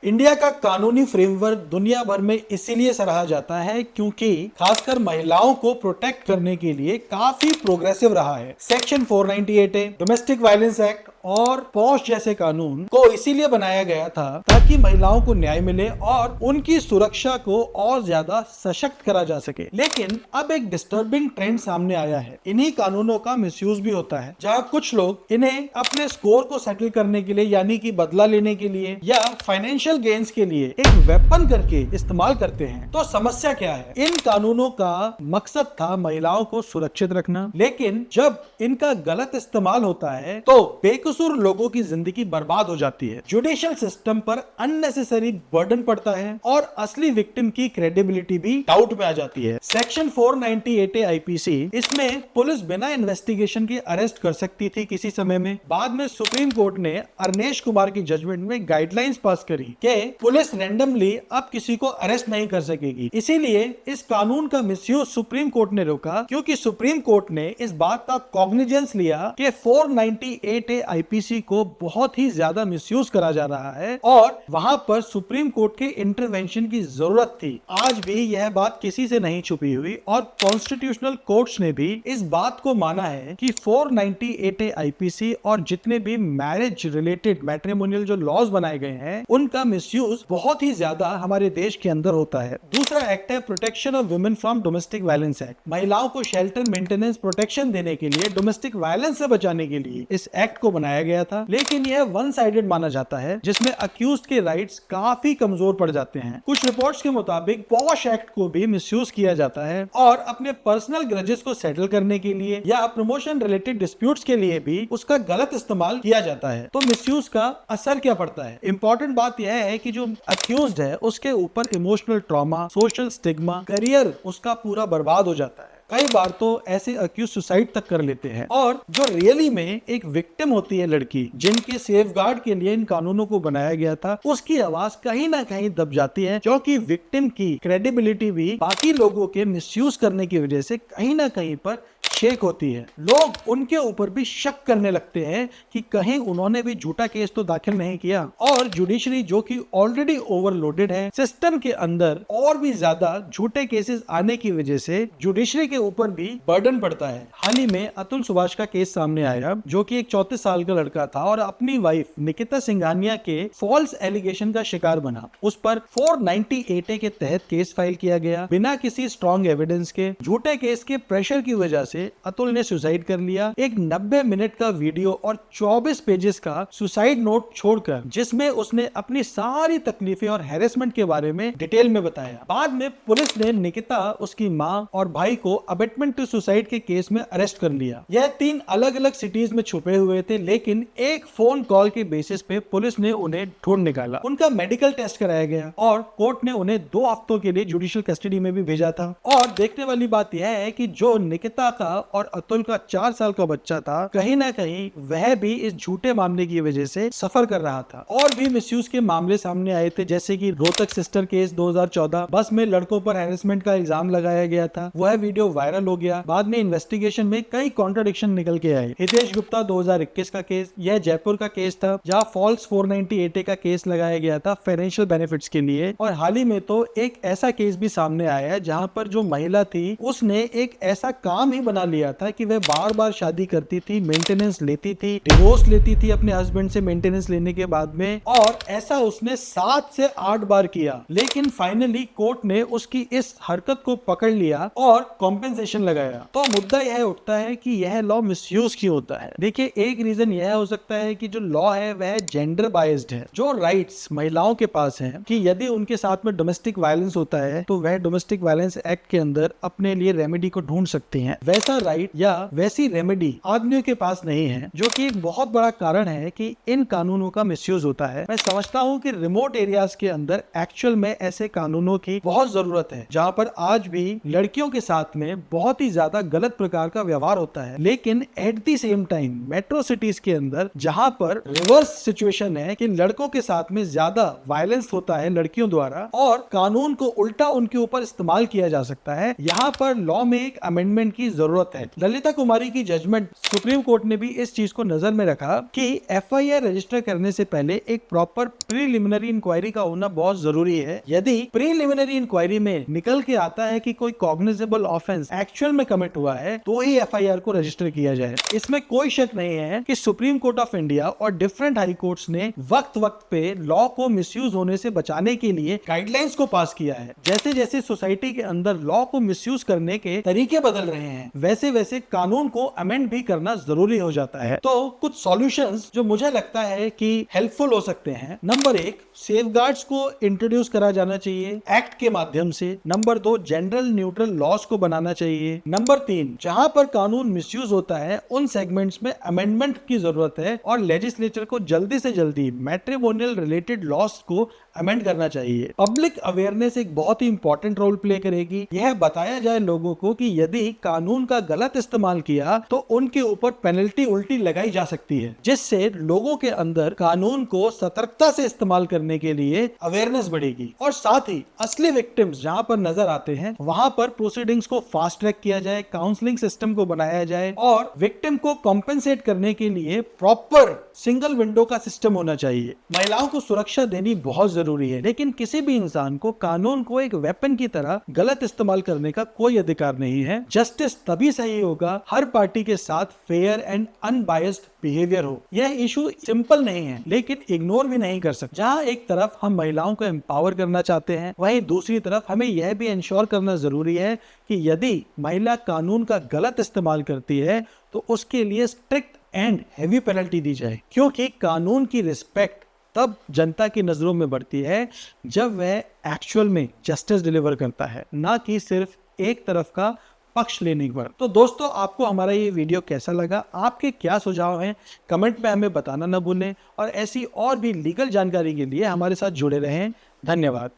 India का कानूनी framework दुनिया भर में इसीलिए सराहा जाता है क्योंकि खासकर महिलाओं को प्रोटेक्ट करने के लिए काफी प्रोग्रेसिव रहा है। Section 498A, domestic violence act और पॉश जैसे कानून को इसीलिए बनाया गया था ताकि महिलाओं को न्याय मिले और उनकी सुरक्षा को और ज्यादा सशक्त करा जा सके। लेकिन अब एक डिस्टर्बिंग ट्रेंड सामने आया है। इन्हीं कानूनों का मिसयूज भी होता है, जहां कुछ लोग इन्हें अपने स्कोर को सेटल करने के लिए यानी कि बदला लेने के लिए या फाइनेंशियल गेन्स के लिए एक वेपन करके इस्तेमाल करते हैं। तो समस्या क्या है? इन कानूनों का मकसद था महिलाओं को सुरक्षित रखना, लेकिन जब इनका गलत इस्तेमाल होता है तो बेकसूर लोगों की जिंदगी बर्बाद हो जाती है। जुडिशियल सिस्टम पर अननेसेसरी बर्डन पड़ता है और असली विक्टिम की क्रेडिबिलिटी भी डाउट में आ जाती है। सेक्शन 498A आईपीसी, इसमें पुलिस बिना इन्वेस्टिगेशन के अरेस्ट कर सकती थी किसी समय में। बाद में सुप्रीम कोर्ट ने अरनेश कुमार की जजमेंट में गाइडलाइंस पास करी कि पुलिस रैंडमली अब किसी को अरेस्ट नहीं कर सकेगी। इसीलिए इस कानून का मिसयूज सुप्रीम कोर्ट ने रोका, क्योंकि सुप्रीम कोर्ट ने इस बात का कॉग्निजेंस लिया कि 498A आईपीसी को बहुत ही ज्यादा मिसयूज करा जा रहा है और वहां पर सुप्रीम कोर्ट के इंटरवेंशन की जरूरत थी। आज भी यह बात किसी से नहीं छुपी हुई और कॉन्स्टिट्यूशनल कोर्ट्स ने भी इस बात को माना है कि 498A आईपीसी और जितने भी मैरिज रिलेटेड मैट्रिमोनियल जो लॉज बनाए गए हैं उनका मिसयूज बहुत ही ज्यादा हमारे देश के अंदर होता है। दूसरा एक्ट है protection of women from domestic violence act. महिलाओं को शेल्टर, मेंटेनेंस, प्रोटेक्शन देने के लिए, डोमेस्टिक वायलेंस से बचाने के लिए इस एक्ट को बनाया गया था, लेकिन यह वन साइडेड माना जाता है, जिसमें अक्यूज्ड के राइट्स काफी कमजोर पड़ जाते हैं। कुछ रिपोर्ट्स के मुताबिक पॉश एक्ट को भी मिसयूज किया जाता है और अपने पर्सनल ग्रजेस को सेटल करने के लिए या प्रमोशन रिलेटेड डिस्प्यूट्स के लिए भी उसका गलत इस्तेमाल किया जाता है। तो मिसयूज का असर क्या पड़ता है? इंपॉर्टेंट बात यह है कि जो अक्यूज्ड है उसके ऊपर emotional trauma, social stigma, career उसका पूरा बर्बाद हो जाता है। कई बार तो ऐसे अक्यूज सुसाइड तक कर लेते हैं और जो रियली में एक विक्टिम होती है लड़की, जिनके सेफगार्ड के लिए इन कानूनों को बनाया गया था, उसकी आवाज कहीं ना कहीं दब जाती है, क्योंकि विक्टिम की क्रेडिबिलिटी भी बाकी लोगों के मिसयूज करने की वजह से कहीं ना कहीं पर शेक होती है। लोग उनके ऊपर भी शक करने लगते हैं कि कहीं उन्होंने भी झूठा केस तो दाखिल नहीं किया। और जुडिशरी जो कि ऑलरेडी ओवरलोडेड है, सिस्टम के अंदर और भी ज्यादा झूठे केसेस आने की वजह से जुडिशरी के ऊपर भी बर्डन पड़ता है। हाल ही में अतुल सुभाष का केस सामने आया, जो कि एक 34 साल का लड़का था और अपनी वाइफ निकिता सिंघानिया के फॉल्स एलिगेशन का शिकार बना। उस पर 498A के तहत केस फाइल किया गया। बिना किसी स्ट्रॉन्ग एविडेंस के, झूठे केस के प्रेशर की वजह से अतुल ने सुसाइड कर लिया। एक 90 मिनट का वीडियो और 24 पेजेस का सुसाइड नोट छोड़कर, जिसमें उसने अपनी सारी तकलीफें और हैरेसमेंट के बारे में डिटेल में बताया। बाद में पुलिस ने निकिता, उसकी मां और भाई को अबेटमेंट टू सुसाइड के केस में अरेस्ट कर लिया। यह 3 अलग अलग सिटीज में छुपे हुए थे, लेकिन एक फोन कॉल के बेसिस पे पुलिस ने उन्हें ढूंढ निकाला। उनका मेडिकल टेस्ट कराया गया और कोर्ट ने उन्हें 2 हफ्तों के लिए जुडिशियल कस्टडी में भी भेजा था। और देखने वाली बात यह है कि जो निकिता का और अतुल का 4 साल का बच्चा था, कहीं ना कहीं वह भी इस झूठे मामले की वजह से सफर कर रहा था। और भी मिसयूज के मामले सामने आए थे, जैसे कि रोहतक सिस्टर केस 2014, बस में लड़कों पर हैरेसमेंट का इल्जाम लगाया गया था, वह वीडियो वायरल हो गया। बाद में इन्वेस्टिगेशन में कई कॉन्ट्रडिक्शन निकल के आए। हितेश गुप्ता 2021 का केस, यह जयपुर का केस था, जहां फॉल्स 498A का केस लगाया गया था फाइनेंशियल बेनिफिट्स के लिए। और हाल ही में तो एक ऐसा केस भी सामने आया है जहां पर जो महिला थी उसने एक ऐसा काम ही बना लिया था कि वह बार बार शादी करती थी, मेंटेनेंस लेती थी, डिवोर्स लेती थी अपने हस्बैंड से मेंटेनेंस लेने के बाद में, और ऐसा उसने 7 से 8 बार किया। लेकिन फाइनली कोर्ट ने उसकी इस हरकत को पकड़ लिया और कॉम्पेंसेशन लगाया। तो मुद्दा यह उठता है कि यह लॉ मिसयूज क्यों होता है? देखिए, एक रीजन यह हो सकता है कि जो लॉ है वह जेंडर बाइज्ड है। जो राइट्स महिलाओं के पास हैं कि यदि उनके साथ में डोमेस्टिक वायलेंस होता है तो वह डोमेस्टिक वायलेंस एक्ट के अंदर अपने लिए रेमेडी को ढूंढ सकते हैं, वैसा राइट या वैसी रेमेडी आदमियों के पास नहीं है, जो कि एक बहुत बड़ा कारण है कि इन कानूनों का मिसयूज होता है। मैं समझता हूं कि रिमोट एरियाज के अंदर एक्चुअल में ऐसे कानूनों की बहुत जरूरत है, जहां पर आज भी लड़कियों के साथ में बहुत ही ज्यादा गलत प्रकार का व्यवहार होता है। लेकिन at the same time metro cities के अंदर, जहां पर रिवर्स सिचुएशन है कि लड़कों के साथ में ज्यादा वायलेंस होता है लड़कियों द्वारा और कानून को उल्टा उनके ऊपर इस्तेमाल किया जा सकता है, यहाँ पर लॉ में एक अमेंडमेंट की जरूरत जरूरत है। ललिता कुमारी की जजमेंट सुप्रीम कोर्ट ने भी इस चीज को नजर में रखा कि एफआईआर रजिस्टर करने से पहले एक प्रॉपर प्रीलिमिनरी इंक्वायरी का होना बहुत जरूरी है। यदि प्रीलिमिनरी इंक्वायरी में निकल के आता है कि कोई कॉग्निजेबल ऑफेंस एक्चुअल में कमिट हुआ है तो ही एफआईआर को रजिस्टर किया जाए। इसमें कोई शक नहीं है कि सुप्रीम कोर्ट ऑफ इंडिया और डिफरेंट हाई कोर्ट्स ने वक्त वक्त पे लॉ को मिसयूज होने से बचाने के लिए गाइडलाइंस को पास किया है। जैसे जैसे सोसाइटी के अंदर लॉ को मिसयूज करने के तरीके बदल रहे हैं वैसे वैसे कानून को अमेंड भी करना जरूरी हो जाता है। तो कुछ सॉल्यूशंस जो मुझे लगता है कि हेल्पफुल हो सकते हैं। नंबर 1, सेफगार्ड्स को इंट्रोड्यूस करा जाना चाहिए एक्ट के माध्यम से। नंबर 2, जनरल न्यूट्रल लॉज को बनाना चाहिए। नंबर 3, जहां पर कानून मिसयूज होता है उन सेगमेंट्स में अमेंडमेंट की जरूरत है और लेजिस्लेचर को जल्दी से जल्दी मैट्रिमोनियल रिलेटेड लॉज को अमेंड करना चाहिए। पब्लिक अवेयरनेस एक बहुत ही इंपॉर्टेंट रोल प्ले करेगी। यह बताया जाए लोगों को कि यदि कानून का गलत इस्तेमाल किया तो उनके ऊपर पेनल्टी उल्टी लगाई जा सकती है, जिससे लोगों के अंदर कानून को सतर्कता से इस्तेमाल करने के लिए अवेयरनेस बढ़ेगी। और साथ ही असली विक्टिम्स जहां पर नजर आते हैं वहां पर प्रोसीडिंग्स को फास्ट ट्रैक किया जाए, काउंसलिंग सिस्टम को बनाया जाए और विक्टिम को कॉम्पेंसेट करने के लिए प्रॉपर सिंगल विंडो का सिस्टम होना चाहिए। महिलाओं को सुरक्षा देनी बहुत जरूरी है, लेकिन किसी भी इंसान को कानून को एक वेपन की तरह गलत इस्तेमाल करने का कोई अधिकार नहीं है। जस्टिस तभी सही होगा हर पार्टी के साथ फेयर एंड अनबायस्ड बिहेवियर हो। यह इशू सिंपल नहीं है लेकिन इग्नोर भी नहीं कर सकते। जहां एक तरफ हम महिलाओं को एम्पावर करना चाहते हैं वहीं दूसरी तरफ हमें यह भी इंश्योर करना जरूरी है कि यदि महिला कानून का गलत इस्तेमाल करती है तो उसके लिए स्ट्रिक्ट एंड हेवी पेनल्टी दी जाए, क्योंकि कानून की रिस्पेक्ट तब जनता की नजरों में बढ़ती है जब वह एक्चुअल में जस्टिस डिलीवर करता है, ना कि सिर्फ एक तरफ का पक्ष लेने पर। तो दोस्तों, आपको हमारा ये वीडियो कैसा लगा, आपके क्या सुझाव हैं, कमेंट में हमें बताना न भूलें और ऐसी और भी लीगल जानकारी के लिए हमारे साथ जुड़े रहें। धन्यवाद।